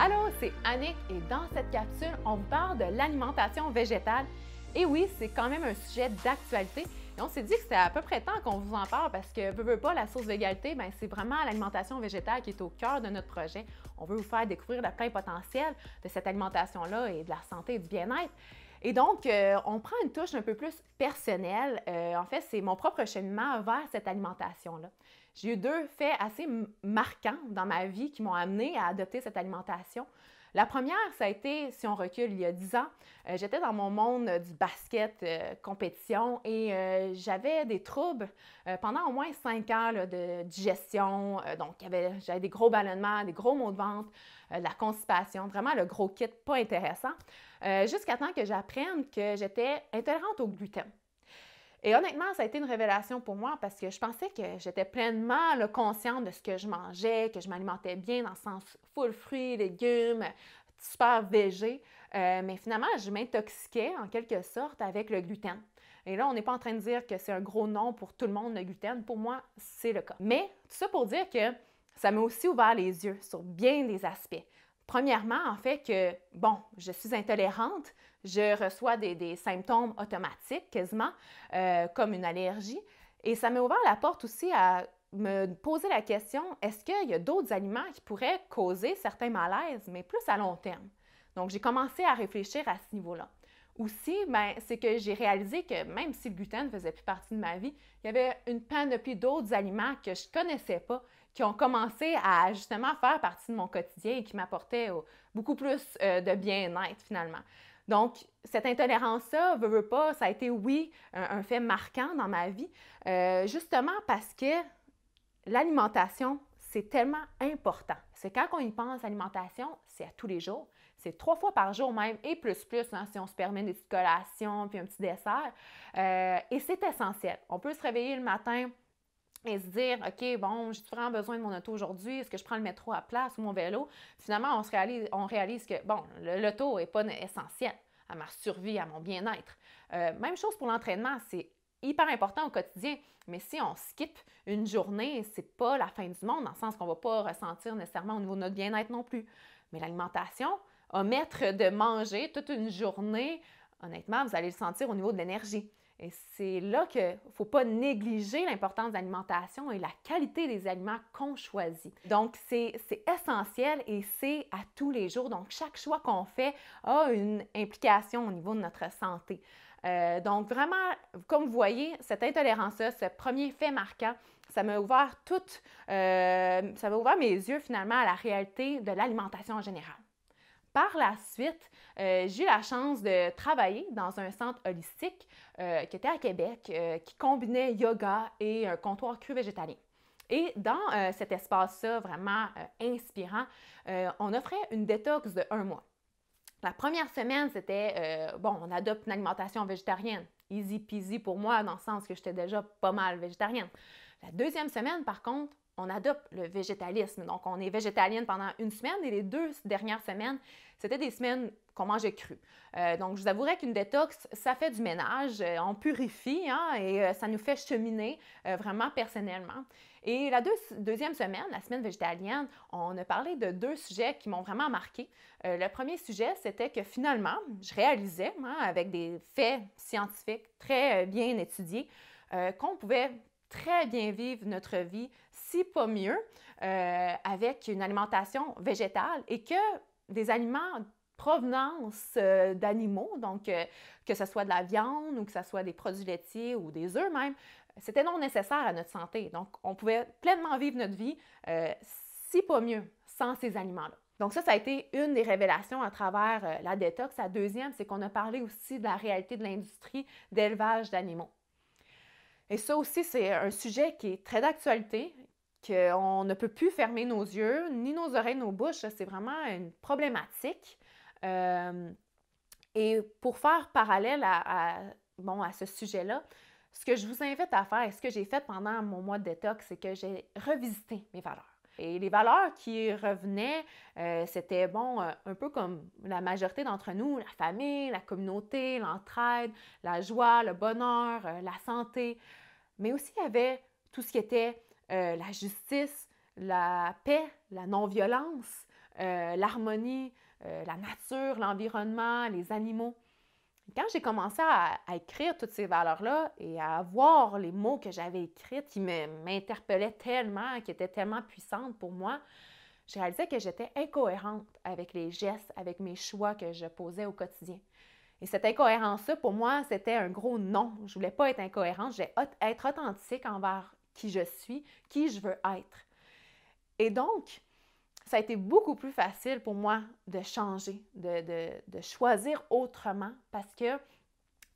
Allô, c'est Annick et dans cette capsule, on vous parle de l'alimentation végétale. Et oui, c'est quand même un sujet d'actualité. Et on s'est dit que c'était à peu près temps qu'on vous en parle parce que, veut pas, la source d'égalité, c'est vraiment l'alimentation végétale qui est au cœur de notre projet. On veut vous faire découvrir le plein potentiel de cette alimentation-là et de la santé et du bien-être. Et donc, on prend une touche un peu plus personnelle. En fait, c'est mon propre cheminement vers cette alimentation-là. J'ai eu deux faits assez marquants dans ma vie qui m'ont amené à adopter cette alimentation. La première, ça a été, si on recule, il y a 10 ans, j'étais dans mon monde du basket, compétition, et j'avais des troubles pendant au moins 5 ans là, de digestion. Donc, j'avais des gros ballonnements, des gros maux de ventre, de la constipation, vraiment le gros kit pas intéressant, jusqu'à temps que j'apprenne que j'étais intolérante au gluten. Et honnêtement, ça a été une révélation pour moi parce que je pensais que j'étais pleinement là, consciente de ce que je mangeais, que je m'alimentais bien dans le sens full fruits, légumes, super végé. Mais finalement, je m'intoxiquais en quelque sorte avec le gluten. Et là, on n'est pas en train de dire que c'est un gros non pour tout le monde, le gluten. Pour moi, c'est le cas. Mais tout ça pour dire que ça m'a aussi ouvert les yeux sur bien des aspects. Premièrement, en fait, que, je suis intolérante, je reçois des symptômes automatiques quasiment, comme une allergie. Et ça m'a ouvert la porte aussi à me poser la question, est-ce qu'il y a d'autres aliments qui pourraient causer certains malaises, mais plus à long terme? Donc, j'ai commencé à réfléchir à ce niveau-là. Aussi, c'est que j'ai réalisé que même si le gluten ne faisait plus partie de ma vie, il y avait une panoplie d'autres aliments que je ne connaissais pas, qui ont commencé à justement faire partie de mon quotidien et qui m'apportaient beaucoup plus de bien-être finalement. Donc, cette intolérance-là, veut pas, ça a été, oui, un fait marquant dans ma vie, justement parce que l'alimentation, c'est tellement important. C'est quand on y pense, l'alimentation, c'est à tous les jours. C'est 3 fois par jour même, et plus, hein, si on se permet des petites collations puis un petit dessert. Et c'est essentiel. On peut se réveiller le matin et se dire, OK, j'ai vraiment besoin de mon auto aujourd'hui, est-ce que je prends le métro à place ou mon vélo? Finalement, on réalise que, l'auto n'est pas essentiel à ma survie, à mon bien-être. Même chose pour l'entraînement, c'est hyper important au quotidien, mais si on skip une journée, c'est pas la fin du monde, dans le sens qu'on ne va pas ressentir nécessairement au niveau de notre bien-être non plus. Mais l'alimentation, omettre de manger toute une journée, honnêtement, vous allez le sentir au niveau de l'énergie. Et c'est là qu'il ne faut pas négliger l'importance de l'alimentation et la qualité des aliments qu'on choisit. Donc, c'est essentiel et c'est à tous les jours. Donc, chaque choix qu'on fait a une implication au niveau de notre santé. Donc, vraiment, comme vous voyez, cette intolérance-là, ce premier fait marquant, ça m'a ouvert mes yeux finalement à la réalité de l'alimentation en général. Par la suite, j'ai eu la chance de travailler dans un centre holistique qui était à Québec, qui combinait yoga et un comptoir cru végétalien. Et dans cet espace-là vraiment inspirant, on offrait une détox de 1 mois. La première semaine, c'était, on adopte une alimentation végétarienne. Easy peasy pour moi, dans le sens que j'étais déjà pas mal végétarienne. La deuxième semaine, par contre, on adopte le végétalisme. Donc, on est végétalienne pendant 1 semaine et les 2 dernières semaines, c'était des semaines qu'on mangeait cru. Donc, je vous avouerais qu'une détox, ça fait du ménage, on purifie et ça nous fait cheminer vraiment personnellement. Et la deuxième semaine, la semaine végétalienne, on a parlé de 2 sujets qui m'ont vraiment marqué. Le premier sujet, c'était que finalement, je réalisais, avec des faits scientifiques très bien étudiés, qu'on pouvait très bien vivre notre vie, si pas mieux, avec une alimentation végétale et que des aliments provenance d'animaux, donc que ce soit de la viande ou que ce soit des produits laitiers ou des œufs même, c'était non nécessaire à notre santé. Donc, on pouvait pleinement vivre notre vie, si pas mieux, sans ces aliments-là. Donc ça a été une des révélations à travers la détox. La deuxième, c'est qu'on a parlé aussi de la réalité de l'industrie d'élevage d'animaux. Et ça aussi, c'est un sujet qui est très d'actualité, qu'on ne peut plus fermer nos yeux, ni nos oreilles, nos bouches. C'est vraiment une problématique. Et pour faire parallèle à ce sujet-là, ce que je vous invite à faire et ce que j'ai fait pendant mon mois de détox, c'est que j'ai revisité mes valeurs. Et les valeurs qui revenaient, c'était un peu comme la majorité d'entre nous, la famille, la communauté, l'entraide, la joie, le bonheur, la santé. Mais aussi, il y avait tout ce qui était la justice, la paix, la non-violence, l'harmonie, la nature, l'environnement, les animaux. Quand j'ai commencé à écrire toutes ces valeurs-là et à voir les mots que j'avais écrits qui m'interpellaient tellement, qui étaient tellement puissantes pour moi, je réalisais que j'étais incohérente avec les gestes, avec mes choix que je posais au quotidien. Et cette incohérence-là, pour moi, c'était un gros non. Je ne voulais pas être incohérente, je voulais être authentique envers qui je suis, qui je veux être. Et donc, ça a été beaucoup plus facile pour moi de changer, de choisir autrement parce que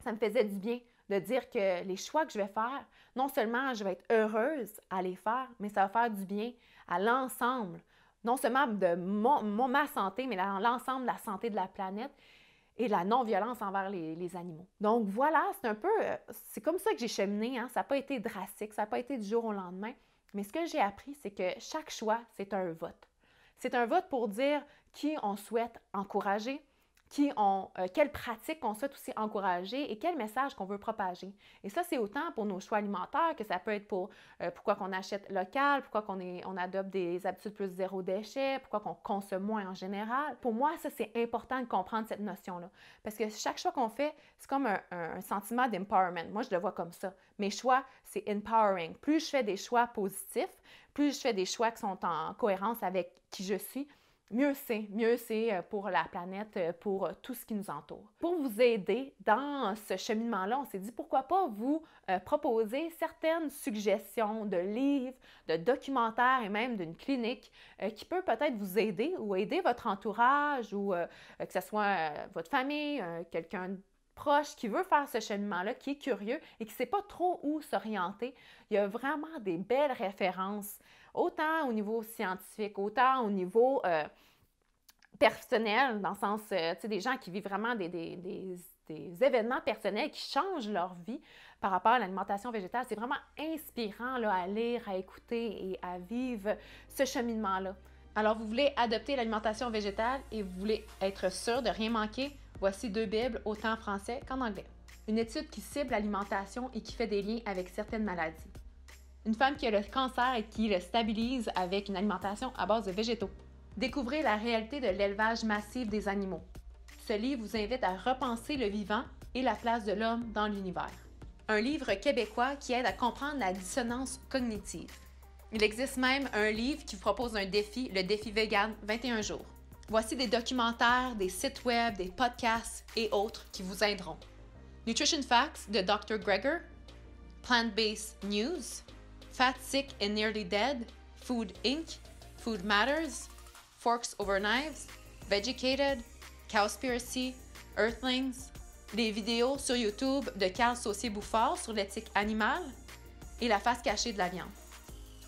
ça me faisait du bien de dire que les choix que je vais faire, non seulement je vais être heureuse à les faire, mais ça va faire du bien à l'ensemble, non seulement de ma santé, mais l'ensemble de la santé de la planète et la non-violence envers les animaux. Donc voilà, c'est comme ça que j'ai cheminé, hein? Ça n'a pas été drastique, ça n'a pas été du jour au lendemain, mais ce que j'ai appris, c'est que chaque choix, c'est un vote. C'est un vote pour dire qui on souhaite encourager, quelles pratiques on souhaite aussi encourager et quel message qu'on veut propager. Et ça, c'est autant pour nos choix alimentaires que ça peut être pour pourquoi qu'on achète local, pourquoi on adopte des habitudes plus zéro déchet, pourquoi qu'on consomme moins en général. Pour moi, ça, c'est important de comprendre cette notion-là. Parce que chaque choix qu'on fait, c'est comme un sentiment d'empowerment. Moi, je le vois comme ça. Mes choix, c'est empowering. Plus je fais des choix positifs, plus je fais des choix qui sont en cohérence avec qui je suis, mieux c'est pour la planète, pour tout ce qui nous entoure. Pour vous aider dans ce cheminement-là, on s'est dit pourquoi pas vous proposer certaines suggestions de livres, de documentaires et même d'une clinique qui peut peut-être vous aider ou aider votre entourage ou que ce soit votre famille, quelqu'un de proche qui veut faire ce cheminement-là, qui est curieux et qui ne sait pas trop où s'orienter. Il y a vraiment des belles références, autant au niveau scientifique, autant au niveau personnel, dans le sens, tu sais, des gens qui vivent vraiment des événements personnels qui changent leur vie par rapport à l'alimentation végétale. C'est vraiment inspirant là, à lire, à écouter et à vivre ce cheminement-là. Alors, vous voulez adopter l'alimentation végétale et vous voulez être sûr de rien manquer? Voici 2 bibles, autant en français qu'en anglais. Une étude qui cible l'alimentation et qui fait des liens avec certaines maladies. Une femme qui a le cancer et qui le stabilise avec une alimentation à base de végétaux. Découvrez la réalité de l'élevage massif des animaux. Ce livre vous invite à repenser le vivant et la place de l'homme dans l'univers. Un livre québécois qui aide à comprendre la dissonance cognitive. Il existe même un livre qui vous propose un défi, le défi vegan 21 jours. Voici des documentaires, des sites web, des podcasts et autres qui vous aideront. Nutrition Facts de Dr. Greger, Plant-Based News, Fat, Sick and Nearly Dead, Food Inc., Food Matters, Forks Over Knives, Vegucated, Cowspiracy, Earthlings, des vidéos sur YouTube de Carl Saucier-Bouffard sur l'éthique animale et la face cachée de la viande.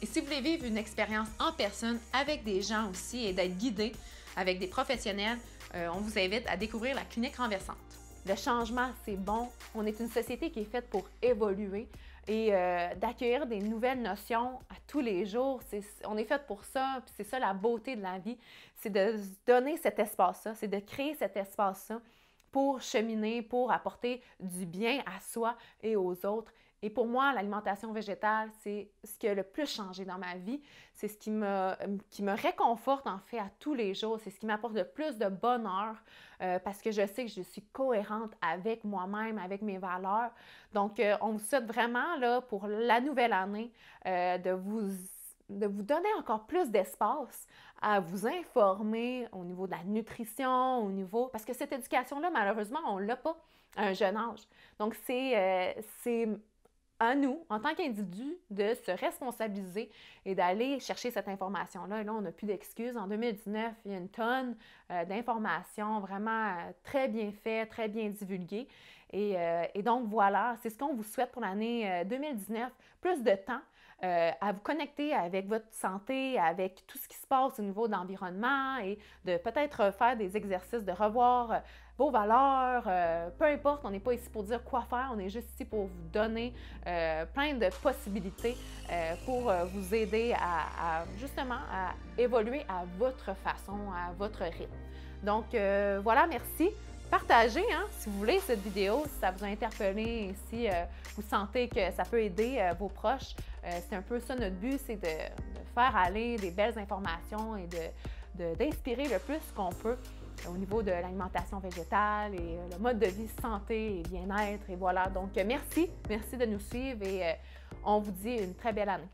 Et si vous voulez vivre une expérience en personne avec des gens aussi et d'être guidé avec des professionnels, on vous invite à découvrir la clinique renversante. Le changement, c'est bon. On est une société qui est faite pour évoluer et d'accueillir des nouvelles notions à tous les jours. On est fait pour ça, puis c'est ça la beauté de la vie, c'est de se donner cet espace-là, c'est de créer cet espace-là pour cheminer, pour apporter du bien à soi et aux autres. Et pour moi, l'alimentation végétale, c'est ce qui a le plus changé dans ma vie. C'est ce qui me réconforte en fait à tous les jours. C'est ce qui m'apporte le plus de bonheur parce que je sais que je suis cohérente avec moi-même, avec mes valeurs. Donc, on vous souhaite vraiment là, pour la nouvelle année de vous donner encore plus d'espace à vous informer au niveau de la nutrition, au niveau... Parce que cette éducation-là, malheureusement, on ne l'a pas à un jeune âge. Donc, c'est à nous, en tant qu'individus, de se responsabiliser et d'aller chercher cette information-là. Et là, on n'a plus d'excuses. En 2019, il y a une tonne d'informations vraiment très bien faites, très bien divulguées. Et donc, voilà, c'est ce qu'on vous souhaite pour l'année 2019. Plus de temps à vous connecter avec votre santé, avec tout ce qui se passe au niveau de l'environnement et de peut-être faire des exercices, de revoir vos valeurs, peu importe, on n'est pas ici pour dire quoi faire, on est juste ici pour vous donner plein de possibilités pour vous aider justement à évoluer à votre façon, à votre rythme. Donc voilà, merci. Partagez, hein, si vous voulez, cette vidéo, si ça vous a interpellé et si vous sentez que ça peut aider vos proches. C'est un peu ça notre but, c'est de faire aller des belles informations et d'inspirer le plus qu'on peut au niveau de l'alimentation végétale et le mode de vie santé et bien-être. Et voilà, donc merci de nous suivre et on vous dit une très belle année.